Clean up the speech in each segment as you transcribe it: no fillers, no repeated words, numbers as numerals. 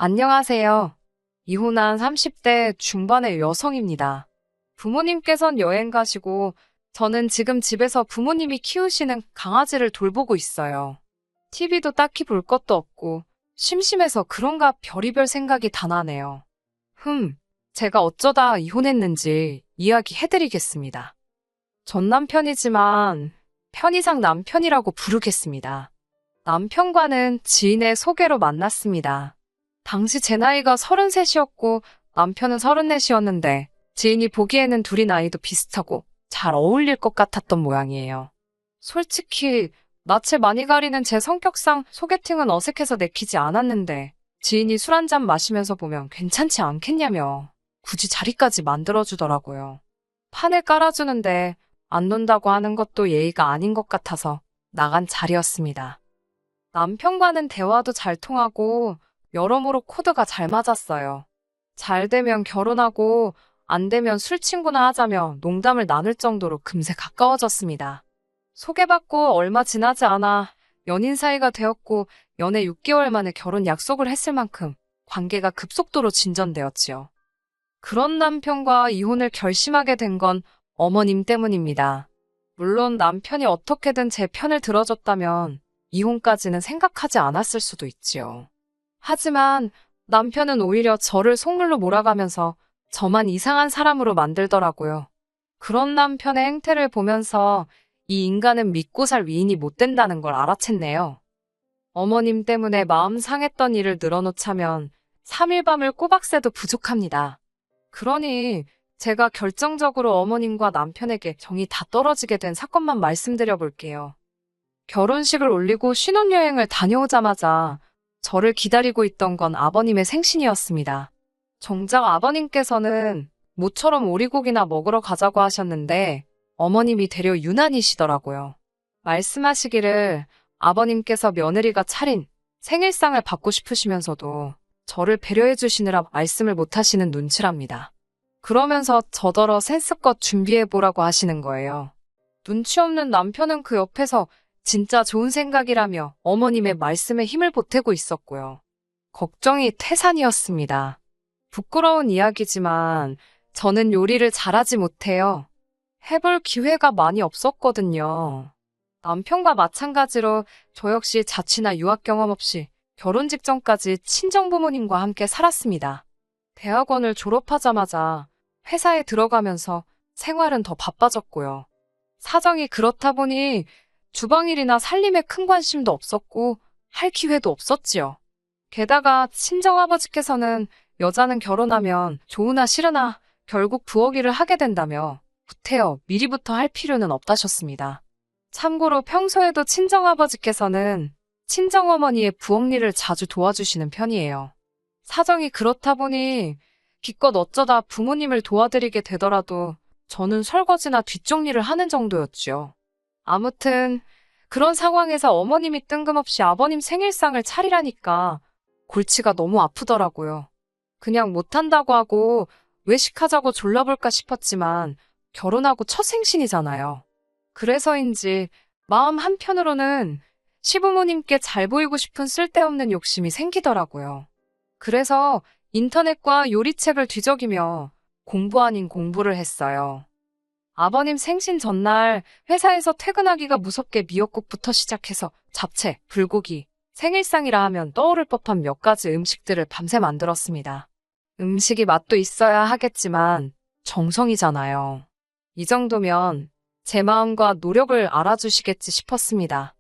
안녕하세요. 이혼한 30대 중반의 여성입니다. 부모님께선 여행 가시고 저는 지금 집에서 부모님이 키우시는 강아지를 돌보고 있어요. TV도 딱히 볼 것도 없고 심심해서 그런가 별의별 생각이 다 나네요. 제가 어쩌다 이혼했는지 이야기해드리겠습니다. 전 남편이지만 편의상 남편이라고 부르겠습니다. 남편과는 지인의 소개로 만났습니다. 당시 제 나이가 33이었고 남편은 34이었는데 지인이 보기에는 둘이 나이도 비슷하고 잘 어울릴 것 같았던 모양이에요. 솔직히 낯을 많이 가리는 제 성격상 소개팅은 어색해서 내키지 않았는데 지인이 술 한잔 마시면서 보면 괜찮지 않겠냐며 굳이 자리까지 만들어주더라고요. 판을 깔아주는데 안 논다고 하는 것도 예의가 아닌 것 같아서 나간 자리였습니다. 남편과는 대화도 잘 통하고 여러모로 코드가 잘 맞았어요. 잘 되면 결혼하고 안 되면 술 친구나 하자며 농담을 나눌 정도로 금세 가까워졌습니다. 소개받고 얼마 지나지 않아 연인 사이가 되었고 연애 6개월 만에 결혼 약속을 했을 만큼 관계가 급속도로 진전되었지요. 그런 남편과 이혼을 결심하게 된 건 어머님 때문입니다. 물론 남편이 어떻게든 제 편을 들어줬다면 이혼까지는 생각하지 않았을 수도 있지요. 하지만 남편은 오히려 저를 속물로 몰아가면서 저만 이상한 사람으로 만들더라고요. 그런 남편의 행태를 보면서 이 인간은 믿고 살 위인이 못 된다는 걸 알아챘네요. 어머님 때문에 마음 상했던 일을 늘어놓자면 3일 밤을 꼬박 새도 부족합니다. 그러니 제가 결정적으로 어머님과 남편에게 정이 다 떨어지게 된 사건만 말씀드려 볼게요. 결혼식을 올리고 신혼여행을 다녀오자마자 저를 기다리고 있던 건 아버님의 생신이었습니다. 정작 아버님께서는 모처럼 오리고기나 먹으러 가자고 하셨는데 어머님이 되려 유난이시더라고요. 말씀하시기를 아버님께서 며느리가 차린 생일상을 받고 싶으시면서도 저를 배려해 주시느라 말씀을 못 하시는 눈치랍니다. 그러면서 저더러 센스껏 준비해보라고 하시는 거예요. 눈치 없는 남편은 그 옆에서 진짜 좋은 생각이라며 어머님의 말씀에 힘을 보태고 있었고요. 걱정이 태산이었습니다. 부끄러운 이야기지만 저는 요리를 잘하지 못해요. 해볼 기회가 많이 없었거든요. 남편과 마찬가지로 저 역시 자취나 유학 경험 없이 결혼 직전까지 친정부모님과 함께 살았습니다. 대학원을 졸업하자마자 회사에 들어가면서 생활은 더 바빠졌고요. 사정이 그렇다 보니 주방일이나 살림에 큰 관심도 없었고 할 기회도 없었지요. 게다가 친정아버지께서는 여자는 결혼하면 좋으나 싫으나 결국 부엌 일을 하게 된다며 구태여 미리부터 할 필요는 없다셨습니다. 참고로 평소에도 친정아버지께서는 친정어머니의 부엌 일을 자주 도와주시는 편이에요. 사정이 그렇다 보니 기껏 어쩌다 부모님을 도와드리게 되더라도 저는 설거지나 뒷정리를 하는 정도였지요. 아무튼 그런 상황에서 어머님이 뜬금없이 아버님 생일상을 차리라니까 골치가 너무 아프더라고요. 그냥 못한다고 하고 외식하자고 졸라볼까 싶었지만 결혼하고 첫 생신이잖아요. 그래서인지 마음 한편으로는 시부모님께 잘 보이고 싶은 쓸데없는 욕심이 생기더라고요. 그래서 인터넷과 요리책을 뒤적이며 공부 아닌 공부를 했어요. 아버님 생신 전날 회사에서 퇴근하기가 무섭게 미역국부터 시작해서 잡채, 불고기, 생일상이라 하면 떠오를 법한 몇 가지 음식들을 밤새 만들었습니다. 음식이 맛도 있어야 하겠지만 정성이잖아요. 이 정도면 제 마음과 노력을 알아주시겠지 싶었습니다.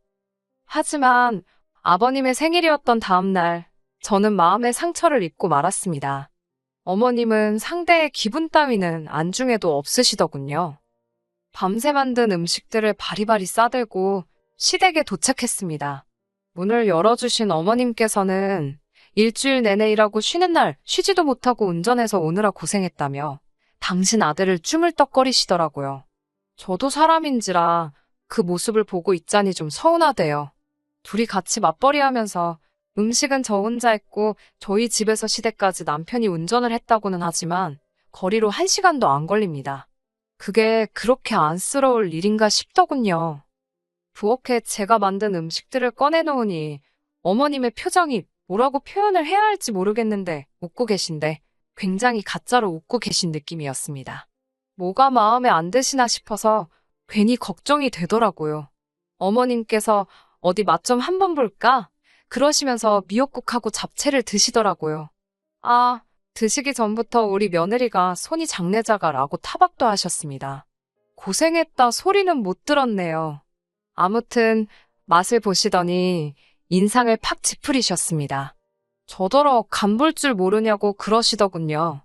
하지만 아버님의 생일이었던 다음날 저는 마음의 상처를 입고 말았습니다. 어머님은 상대의 기분 따위는 안중에도 없으시더군요. 밤새 만든 음식들을 바리바리 싸들고 시댁에 도착했습니다. 문을 열어주신 어머님께서는 일주일 내내 일하고 쉬는 날 쉬지도 못하고 운전해서 오느라 고생했다며 당신 아들을 쭈물떡거리시더라고요. 저도 사람인지라 그 모습을 보고 있자니 좀 서운하대요. 둘이 같이 맞벌이하면서 음식은 저 혼자 했고 저희 집에서 시댁까지 남편이 운전을 했다고는 하지만 거리로 1시간도 안 걸립니다. 그게 그렇게 안쓰러울 일인가 싶더군요. 부엌에 제가 만든 음식들을 꺼내놓으니 어머님의 표정이 뭐라고 표현을 해야 할지 모르겠는데 웃고 계신데 굉장히 가짜로 웃고 계신 느낌이었습니다. 뭐가 마음에 안 드시나 싶어서 괜히 걱정이 되더라고요. 어머님께서 어디 맛 좀 한번 볼까? 그러시면서 미역국하고 잡채를 드시더라고요. 아, 드시기 전부터 우리 며느리가 손이 장내자가라고 타박도 하셨습니다. 고생했다 소리는 못 들었네요. 아무튼 맛을 보시더니 인상을 팍 찌푸리셨습니다. 저더러 간 볼 줄 모르냐고 그러시더군요.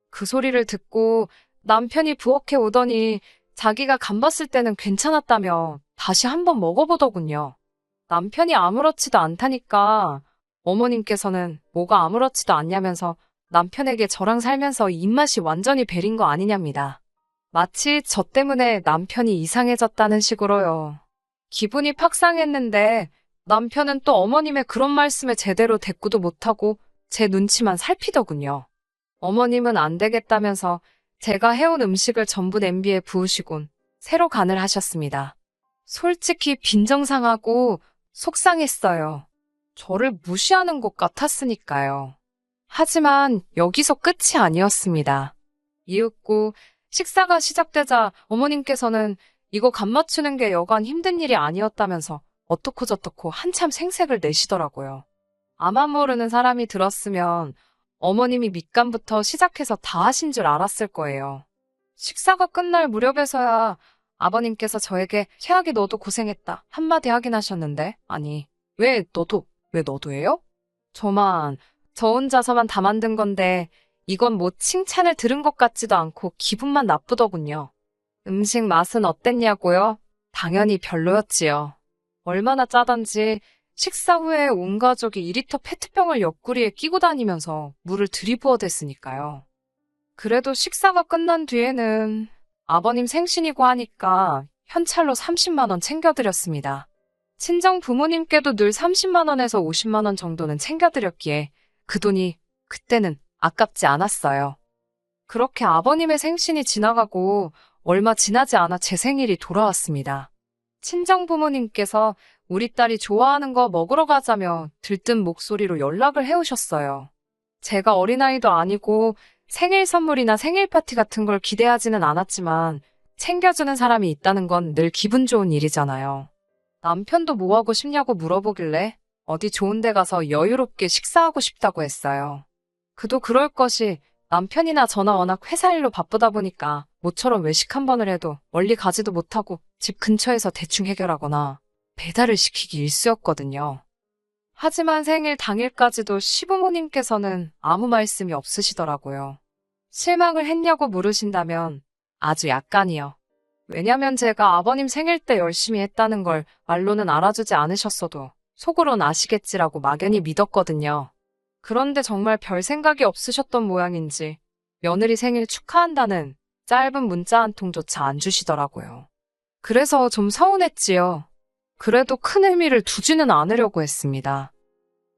그 소리를 듣고 남편이 부엌에 오더니 자기가 간 봤을 때는 괜찮았다며 다시 한번 먹어보더군요. 남편이 아무렇지도 않다니까 어머님께서는 뭐가 아무렇지도 않냐면서 남편에게 저랑 살면서 입맛이 완전히 배린 거 아니냐입니다. 마치 저 때문에 남편이 이상해졌다는 식으로요. 기분이 팍 상했는데 남편은 또 어머님의 그런 말씀에 제대로 대꾸도 못하고 제 눈치만 살피더군요. 어머님은 안 되겠다면서 제가 해온 음식을 전부 냄비에 부으시곤 새로 간을 하셨습니다. 솔직히 빈정상하고 속상했어요. 저를 무시하는 것 같았으니까요. 하지만 여기서 끝이 아니었습니다. 이윽고 식사가 시작되자 어머님께서는 이거 간 맞추는 게 여간 힘든 일이 아니었다면서 어떻고 저떻고 한참 생색을 내시더라고요. 아마 모르는 사람이 들었으면 어머님이 밑간부터 시작해서 다 하신 줄 알았을 거예요. 식사가 끝날 무렵에서야 아버님께서 저에게 최악이 너도 고생했다 한마디 하긴 하셨는데 아니 왜 너도예요? 저 혼자서만 다 만든 건데 이건 뭐 칭찬을 들은 것 같지도 않고 기분만 나쁘더군요. 음식 맛은 어땠냐고요? 당연히 별로였지요. 얼마나 짜던지 식사 후에 온 가족이 2리터 페트병을 옆구리에 끼고 다니면서 물을 들이부어댔으니까요. 그래도 식사가 끝난 뒤에는 아버님 생신이고 하니까 현찰로 30만 원 챙겨드렸습니다. 친정 부모님께도 늘 30만 원에서 50만 원 정도는 챙겨드렸기에 그 돈이 그때는 아깝지 않았어요. 그렇게 아버님의 생신이 지나가고 얼마 지나지 않아 제 생일이 돌아왔습니다. 친정 부모님께서 우리 딸이 좋아하는 거 먹으러 가자며 들뜬 목소리로 연락을 해오셨어요. 제가 어린아이도 아니고 생일 선물이나 생일 파티 같은 걸 기대하지는 않았지만 챙겨주는 사람이 있다는 건 늘 기분 좋은 일이잖아요. 남편도 뭐 하고 싶냐고 물어보길래 어디 좋은 데 가서 여유롭게 식사하고 싶다고 했어요. 그도 그럴 것이 남편이나 저나 워낙 회사 일로 바쁘다 보니까 모처럼 외식 한 번을 해도 멀리 가지도 못하고 집 근처에서 대충 해결하거나 배달을 시키기 일쑤였거든요. 하지만 생일 당일까지도 시부모님께서는 아무 말씀이 없으시더라고요. 실망을 했냐고 물으신다면 아주 약간이요. 왜냐면 제가 아버님 생일 때 열심히 했다는 걸 말로는 알아주지 않으셨어도 속으론 아시겠지라고 막연히 믿었거든요. 그런데 정말 별 생각이 없으셨던 모양인지 며느리 생일 축하한다는 짧은 문자 한 통조차 안 주시더라고요. 그래서 좀 서운했지요. 그래도 큰 의미를 두지는 않으려고 했습니다.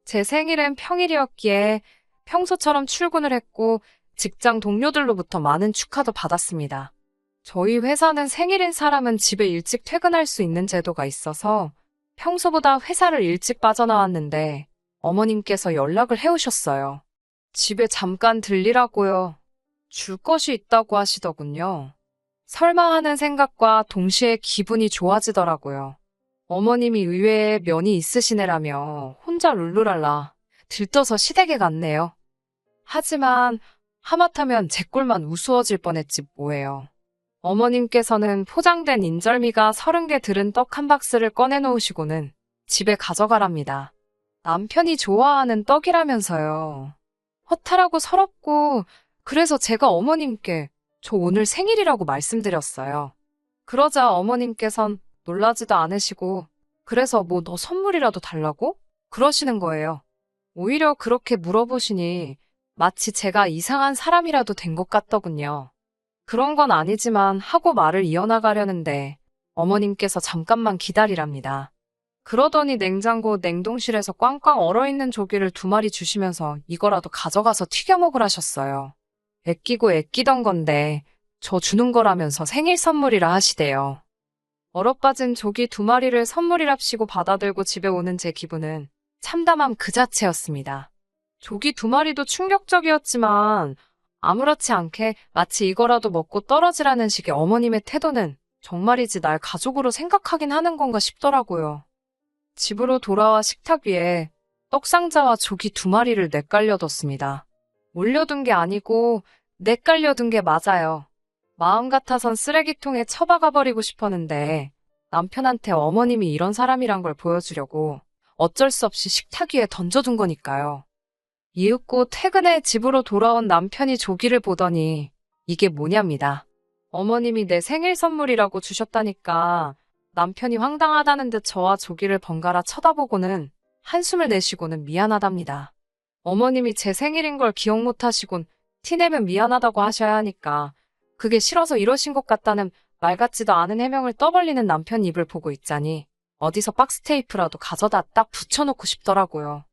제 생일은 평일이었기에 평소처럼 출근을 했고 직장 동료들로부터 많은 축하도 받았습니다. 저희 회사는 생일인 사람은 집에 일찍 퇴근할 수 있는 제도가 있어서 평소보다 회사를 일찍 빠져나왔는데 어머님께서 연락을 해오셨어요. 집에 잠깐 들리라고요. 줄 것이 있다고 하시더군요. 설마 하는 생각과 동시에 기분이 좋아지더라고요. 어머님이 의외에 면이 있으시네라며 혼자 룰루랄라 들떠서 시댁에 갔네요. 하지만 하마터면 제 꼴만 우스워질 뻔했지 뭐예요. 어머님께서는 포장된 인절미가 30개 들은 떡 한 박스를 꺼내놓으시고는 집에 가져가랍니다. 남편이 좋아하는 떡이라면서요. 허탈하고 서럽고 그래서 제가 어머님께 저 오늘 생일이라고 말씀드렸어요. 그러자 어머님께선 놀라지도 않으시고 그래서 뭐 너 선물이라도 달라고? 그러시는 거예요. 오히려 그렇게 물어보시니 마치 제가 이상한 사람이라도 된 것 같더군요. 그런 건 아니지만 하고 말을 이어나가려는데 어머님께서 잠깐만 기다리랍니다. 그러더니 냉장고 냉동실에서 꽝꽝 얼어있는 조기를 2마리 주시면서 이거라도 가져가서 튀겨 먹으라셨어요. 애끼고 애끼던 건데 저 주는 거라면서 생일 선물이라 하시대요. 얼어빠진 조기 2마리를 선물이랍시고 받아들고 집에 오는 제 기분은 참담함 그 자체였습니다. 조기 2마리도 충격적이었지만 아무렇지 않게 마치 이거라도 먹고 떨어지라는 식의 어머님의 태도는 정말이지 날 가족으로 생각하긴 하는 건가 싶더라고요. 집으로 돌아와 식탁 위에 떡상자와 조기 2마리를 내깔려뒀습니다. 올려둔 게 아니고 내깔려둔 게 맞아요. 마음 같아선 쓰레기통에 처박아버리고 싶었는데 남편한테 어머님이 이런 사람이란 걸 보여주려고 어쩔 수 없이 식탁 위에 던져둔 거니까요. 이윽고 퇴근해 집으로 돌아온 남편이 조기를 보더니 이게 뭐냐입니다. 어머님이 내 생일 선물이라고 주셨다니까 남편이 황당하다는 듯 저와 조기를 번갈아 쳐다보고는 한숨을 내쉬고는 미안하답니다. 어머님이 제 생일인 걸 기억 못하시곤 티내면 미안하다고 하셔야 하니까 그게 싫어서 이러신 것 같다는 말 같지도 않은 해명을 떠벌리는 남편 입을 보고 있자니 어디서 박스 테이프라도 가져다 딱 붙여놓고 싶더라고요.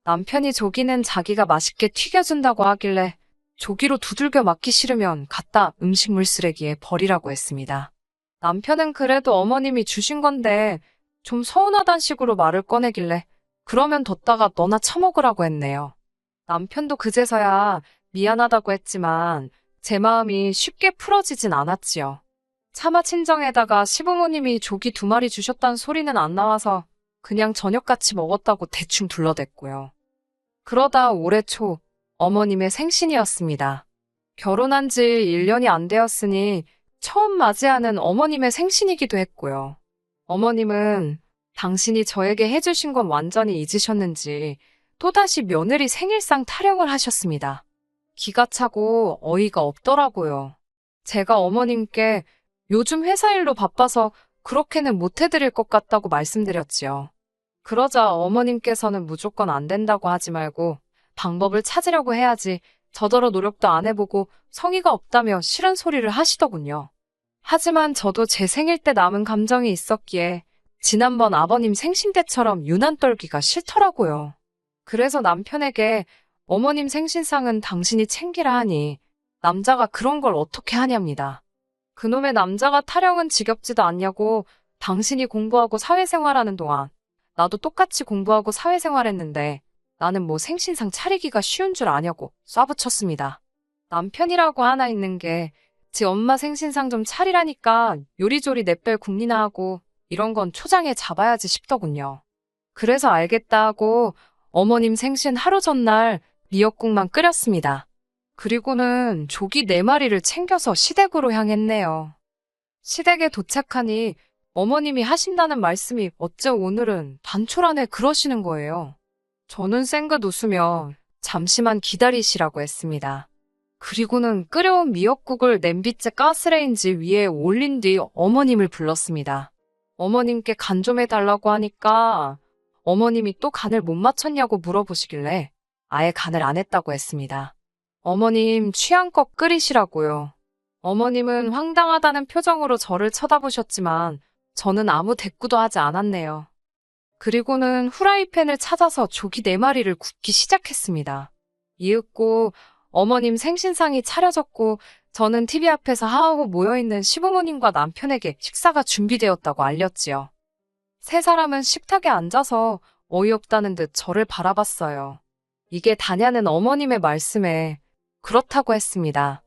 남편이 조기는 자기가 맛있게 튀겨준다고 하길래 조기로 두들겨 맞기 싫으면 갖다 음식물 쓰레기에 버리라고 했습니다. 남편은 그래도 어머님이 주신 건데 좀 서운하단 식으로 말을 꺼내길래 그러면 뒀다가 너나 처먹으라고 했네요. 남편도 그제서야 미안하다고 했지만 제 마음이 쉽게 풀어지진 않았지요. 차마 친정에다가 시부모님이 조기 2마리 주셨다는 소리는 안 나와서 그냥 저녁같이 먹었다고 대충 둘러댔고요. 그러다 올해 초 어머님의 생신이었습니다. 결혼한 지 1년이 안 되었으니 처음 맞이하는 어머님의 생신이기도 했고요. 어머님은 당신이 저에게 해주신 건 완전히 잊으셨는지 또다시 며느리 생일상 타령을 하셨습니다. 기가 차고 어이가 없더라고요. 제가 어머님께 요즘 회사 일로 바빠서 그렇게는 못 해드릴 것 같다고 말씀드렸지요. 그러자 어머님께서는 무조건 안 된다고 하지 말고 방법을 찾으려고 해야지 저더러 노력도 안 해보고 성의가 없다며 싫은 소리를 하시더군요. 하지만 저도 제 생일 때 남은 감정이 있었기에 지난번 아버님 생신 때처럼 유난 떨기가 싫더라고요. 그래서 남편에게 어머님 생신상은 당신이 챙기라 하니 남자가 그런 걸 어떻게 하냐입니다. 그놈의 남자가 타령은 지겹지도 않냐고 당신이 공부하고 사회생활하는 동안 나도 똑같이 공부하고 사회생활했는데 나는 뭐 생신상 차리기가 쉬운 줄 아냐고 쏴붙였습니다. 남편이라고 하나 있는 게 지 엄마 생신상 좀 차리라니까 요리조리 내뺄 궁리나 하고 이런 건 초장에 잡아야지 싶더군요. 그래서 알겠다 하고 어머님 생신 하루 전날 미역국만 끓였습니다. 그리고는 조기 4마리를 챙겨서 시댁으로 향했네요. 시댁에 도착하니 어머님이 하신다는 말씀이 어째 오늘은 단촐 안에 그러시는 거예요. 저는 쌩긋 웃으며 잠시만 기다리시라고 했습니다. 그리고는 끓여온 미역국을 냄비째 가스레인지 위에 올린 뒤 어머님을 불렀습니다. 어머님께 간 좀 해달라고 하니까 어머님이 또 간을 못 맞췄냐고 물어보시길래 아예 간을 안 했다고 했습니다. 어머님 취향껏 끓이시라고요. 어머님은 황당하다는 표정으로 저를 쳐다보셨지만 저는 아무 대꾸도 하지 않았네요. 그리고는 후라이팬을 찾아서 조기 4마리를 굽기 시작했습니다. 이윽고 어머님 생신상이 차려졌고 저는 TV 앞에서 하하호 모여있는 시부모님과 남편에게 식사가 준비되었다고 알렸지요. 세 사람은 식탁에 앉아서 어이없다는 듯 저를 바라봤어요. 이게 다냐는 어머님의 말씀에 그렇다고 했습니다.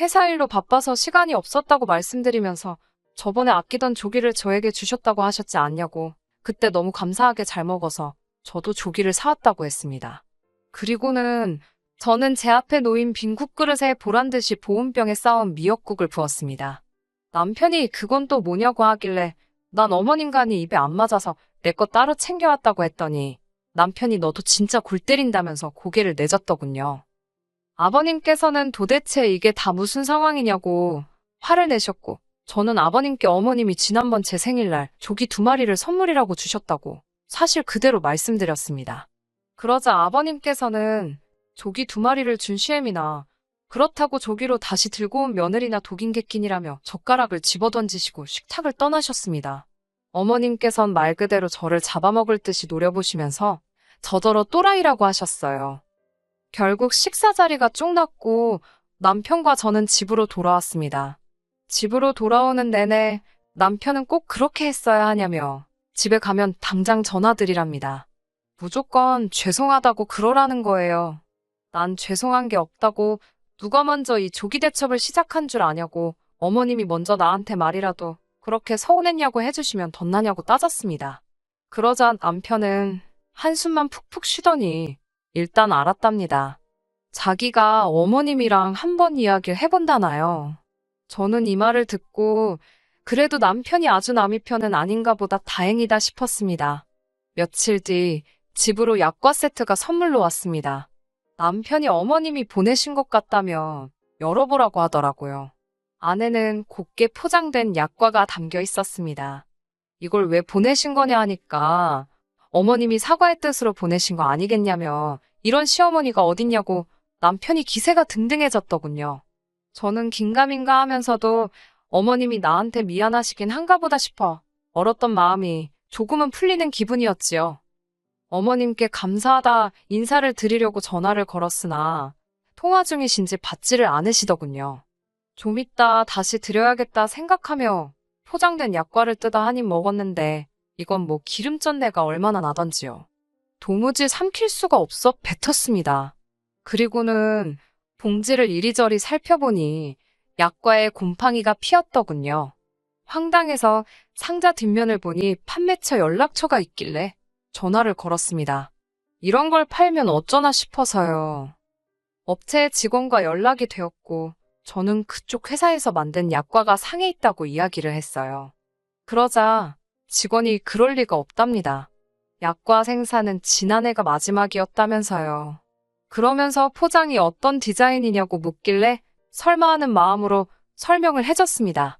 회사 일로 바빠서 시간이 없었다고 말씀드리면서 저번에 아끼던 조기를 저에게 주셨다고 하셨지 않냐고 그때 너무 감사하게 잘 먹어서 저도 조기를 사왔다고 했습니다. 그리고는 저는 제 앞에 놓인 빈 국그릇에 보란듯이 보온병에 쌓은 미역국을 부었습니다. 남편이 그건 또 뭐냐고 하길래 난 어머님 간이 입에 안 맞아서 내 거 따로 챙겨왔다고 했더니 남편이 너도 진짜 골 때린다면서 고개를 내젓더군요. 아버님께서는 도대체 이게 다 무슨 상황이냐고 화를 내셨고 저는 아버님께 어머님이 지난번 제 생일날 조기 2마리를 선물이라고 주셨다고 사실 그대로 말씀드렸습니다. 그러자 아버님께서는 조기 2마리를 준 시엠이나 그렇다고 조기로 다시 들고 온 며느리나 독인 객긴이라며 젓가락을 집어던지시고 식탁을 떠나셨습니다. 어머님께선 말 그대로 저를 잡아먹을 듯이 노려보시면서 저더러 또라이라고 하셨어요. 결국 식사 자리가 쭉 났고 남편과 저는 집으로 돌아왔습니다. 집으로 돌아오는 내내 남편은 꼭 그렇게 했어야 하냐며 집에 가면 당장 전화드리랍니다. 무조건 죄송하다고 그러라는 거예요. 난 죄송한 게 없다고, 누가 먼저 이 조기 대첩을 시작한 줄 아냐고, 어머님이 먼저 나한테 말이라도 그렇게 서운했냐고 해주시면 덧나냐고 따졌습니다. 그러자 남편은 한숨만 푹푹 쉬더니 일단 알았답니다. 자기가 어머님이랑 한번 이야기를 해본다나요. 저는 이 말을 듣고 그래도 남편이 아주 남의 편은 아닌가 보다 다행이다 싶었습니다. 며칠 뒤 집으로 약과 세트가 선물로 왔습니다. 남편이 어머님이 보내신 것 같다며 열어보라고 하더라고요. 안에는 곱게 포장된 약과가 담겨 있었습니다. 이걸 왜 보내신 거냐 하니까 어머님이 사과의 뜻으로 보내신 거 아니겠냐며 이런 시어머니가 어딨냐고 남편이 기세가 등등해졌더군요. 저는 긴가민가 하면서도 어머님이 나한테 미안하시긴 한가 보다 싶어 얼었던 마음이 조금은 풀리는 기분이었지요. 어머님께 감사하다 인사를 드리려고 전화를 걸었으나 통화 중이신지 받지를 않으시더군요. 좀 이따 다시 드려야겠다 생각하며 포장된 약과를 뜯어 한 입 먹었는데 이건 뭐 기름전내가 얼마나 나던지요. 도무지 삼킬 수가 없어 뱉었습니다. 그리고는 봉지를 이리저리 살펴보니 약과에 곰팡이가 피었더군요. 황당해서 상자 뒷면을 보니 판매처 연락처가 있길래 전화를 걸었습니다. 이런 걸 팔면 어쩌나 싶어서요. 업체 직원과 연락이 되었고 저는 그쪽 회사에서 만든 약과가 상해 있다고 이야기를 했어요. 그러자 직원이 그럴 리가 없답니다. 약과 생산은 지난해가 마지막이었다면서요. 그러면서 포장이 어떤 디자인이냐고 묻길래 설마 하는 마음으로 설명을 해줬습니다.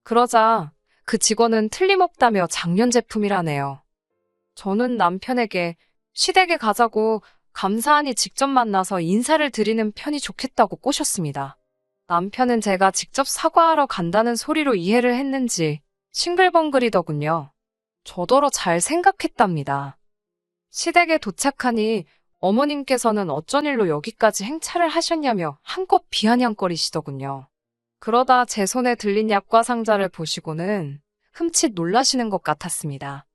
그러자 그 직원은 틀림없다며 작년 제품이라네요. 저는 남편에게 시댁에 가자고 감사하니 직접 만나서 인사를 드리는 편이 좋겠다고 꼬셨습니다. 남편은 제가 직접 사과하러 간다는 소리로 이해를 했는지 싱글벙글이더군요. 저더러 잘 생각했답니다. 시댁에 도착하니 어머님께서는 어쩐 일로 여기까지 행차를 하셨냐며 한껏 비아냥거리시더군요. 그러다 제 손에 들린 약과 상자를 보시고는 흠칫 놀라시는 것 같았습니다.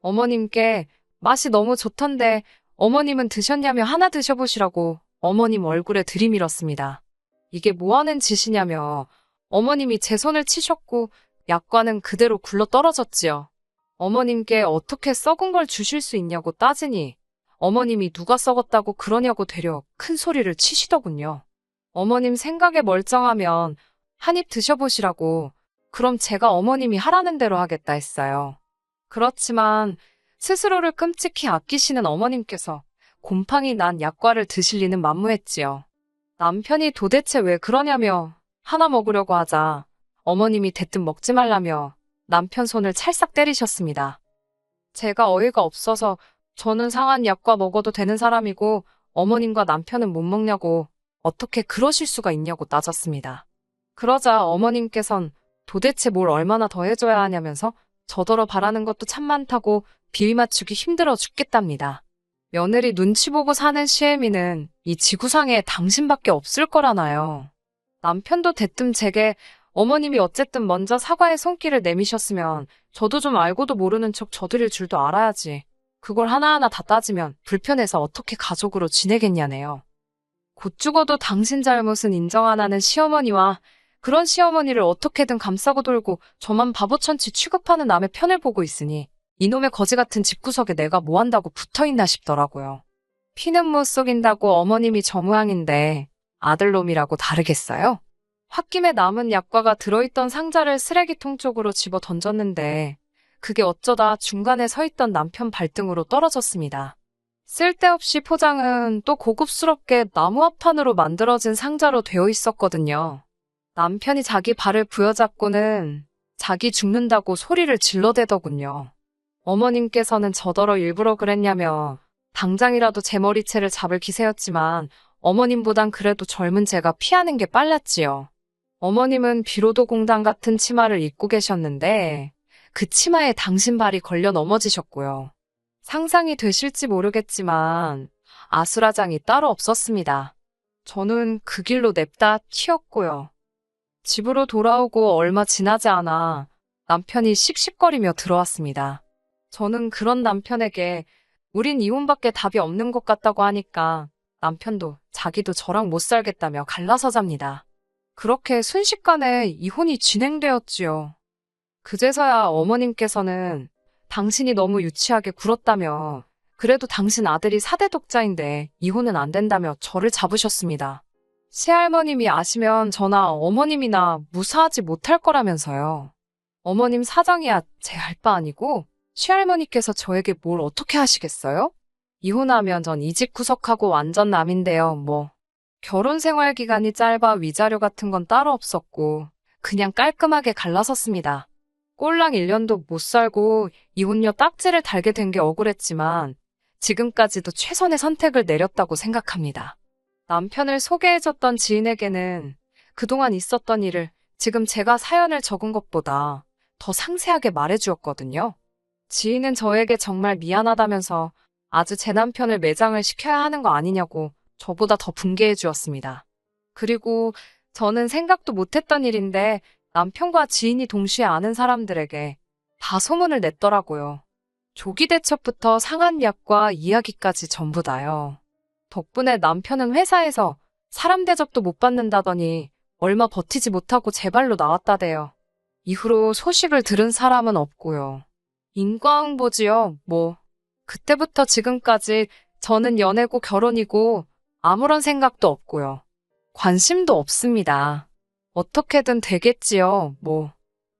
어머님께 맛이 너무 좋던데 어머님은 드셨냐며 하나 드셔보시라고 어머님 얼굴에 들이밀었습니다. 이게 뭐하는 짓이냐며 어머님이 제 손을 치셨고 약과는 그대로 굴러 떨어졌지요. 어머님께 어떻게 썩은 걸 주실 수 있냐고 따지니 어머님이 누가 썩었다고 그러냐고 되려 큰 소리를 치시더군요. 어머님 생각에 멀쩡하면 한 입 드셔보시라고 그럼 제가 어머님이 하라는 대로 하겠다 했어요. 그렇지만 스스로를 끔찍히 아끼시는 어머님께서 곰팡이 난 약과를 드실 리는 만무했지요. 남편이 도대체 왜 그러냐며 하나 먹으려고 하자 어머님이 대뜸 먹지 말라며 남편 손을 찰싹 때리셨습니다. 제가 어이가 없어서 저는 상한 약과 먹어도 되는 사람이고 어머님과 남편은 못 먹냐고 어떻게 그러실 수가 있냐고 따졌습니다. 그러자 어머님께선 도대체 뭘 얼마나 더 해줘야 하냐면서 저더러 바라는 것도 참 많다고 비위 맞추기 힘들어 죽겠답니다. 며느리 눈치 보고 사는 시애미는 이 지구상에 당신밖에 없을 거라나요. 남편도 대뜸 제게 어머님이 어쨌든 먼저 사과의 손길을 내미셨으면 저도 좀 알고도 모르는 척 저드릴 줄도 알아야지. 그걸 하나하나 다 따지면 불편해서 어떻게 가족으로 지내겠냐네요. 곧 죽어도 당신 잘못은 인정 안 하는 시어머니와 그런 시어머니를 어떻게든 감싸고 돌고 저만 바보천치 취급하는 남의 편을 보고 있으니 이놈의 거지 같은 집구석에 내가 뭐 한다고 붙어있나 싶더라고요. 피는 못 속인다고 어머님이 저 모양인데 아들놈이라고 다르겠어요? 홧김에 남은 약과가 들어있던 상자를 쓰레기통 쪽으로 집어 던졌는데 그게 어쩌다 중간에 서 있던 남편 발등으로 떨어졌습니다. 쓸데없이 포장은 또 고급스럽게 나무 합판으로 만들어진 상자로 되어 있었거든요. 남편이 자기 발을 부여잡고는 자기 죽는다고 소리를 질러대더군요. 어머님께서는 저더러 일부러 그랬냐며 당장이라도 제 머리채를 잡을 기세였지만 어머님보단 그래도 젊은 제가 피하는 게 빨랐지요. 어머님은 비로도 공당 같은 치마를 입고 계셨는데 그 치마에 당신 발이 걸려 넘어지셨고요. 상상이 되실지 모르겠지만 아수라장이 따로 없었습니다. 저는 그 길로 냅다 튀었고요. 집으로 돌아오고 얼마 지나지 않아 남편이 씩씩거리며 들어왔습니다. 저는 그런 남편에게 우린 이혼밖에 답이 없는 것 같다고 하니까 남편도 자기도 저랑 못 살겠다며 갈라서 잡니다. 그렇게 순식간에 이혼이 진행되었지요. 그제서야 어머님께서는 당신이 너무 유치하게 굴었다며 그래도 당신 아들이 4대 독자인데 이혼은 안 된다며 저를 잡으셨습니다. 시할머님이 아시면 저나 어머님이나 무사하지 못할 거라면서요. 어머님 사정이야 제 할 바 아니고 시할머니께서 저에게 뭘 어떻게 하시겠어요? 이혼하면 전 이직 구석하고 완전 남인데요, 뭐. 결혼 생활 기간이 짧아 위자료 같은 건 따로 없었고 그냥 깔끔하게 갈라섰습니다. 꼴랑 1년도 못 살고 이혼녀 딱지를 달게 된 게 억울했지만 지금까지도 최선의 선택을 내렸다고 생각합니다. 남편을 소개해줬던 지인에게는 그동안 있었던 일을 지금 제가 사연을 적은 것보다 더 상세하게 말해주었거든요. 지인은 저에게 정말 미안하다면서 아주 제 남편을 매장을 시켜야 하는 거 아니냐고 저보다 더 분개해 주었습니다. 그리고 저는 생각도 못했던 일인데 남편과 지인이 동시에 아는 사람들에게 다 소문을 냈더라고요. 조기 대처부터 상한약과 이야기까지 전부 다요. 덕분에 남편은 회사에서 사람 대접도 못 받는다더니 얼마 버티지 못하고 제 발로 나왔다대요. 이후로 소식을 들은 사람은 없고요. 인과응보지요, 뭐. 그때부터 지금까지 저는 연애고 결혼이고 아무런 생각도 없고요. 관심도 없습니다. 어떻게든 되겠지요, 뭐.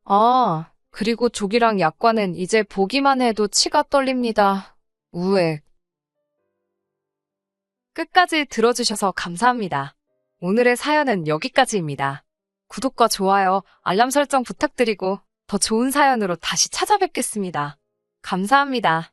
아, 그리고 조기랑 약과는 이제 보기만 해도 치가 떨립니다. 우액. 끝까지 들어주셔서 감사합니다. 오늘의 사연은 여기까지입니다. 구독과 좋아요, 알람 설정 부탁드리고 더 좋은 사연으로 다시 찾아뵙겠습니다. 감사합니다.